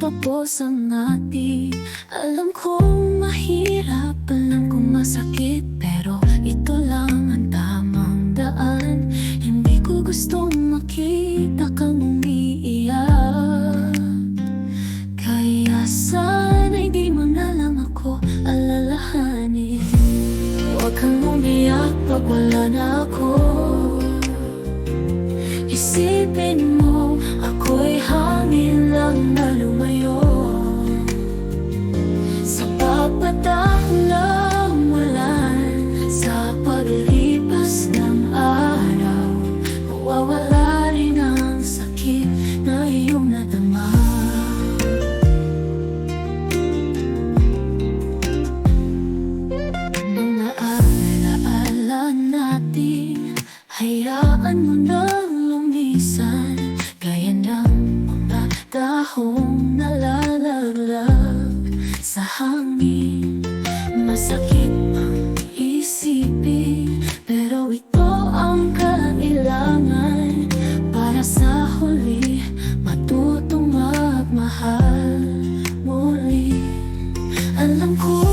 magtapos ang ating. Alam kong mahirap, alam kong masakit, pero ito lang ang tamang daan. Hindi ko gustong makita kang umiiyak, kaya sana'y di mo na lang ako alalahanin. Huwag kang umiyak pag wala na ako. Isipin mo, ako'y hangin lang na lumayo sa pagpatahulamulan. Sa paglipas ng araw, mawawala rin ang sakit na iyong nadama. Mga alaala natin, hayaan mo na lumisan, gaya ng mga dahong nalalaglag sa hangin. Masakit ang isipin, pero ito ang kailangan para sa huli matutong magmahal muli. Alam ko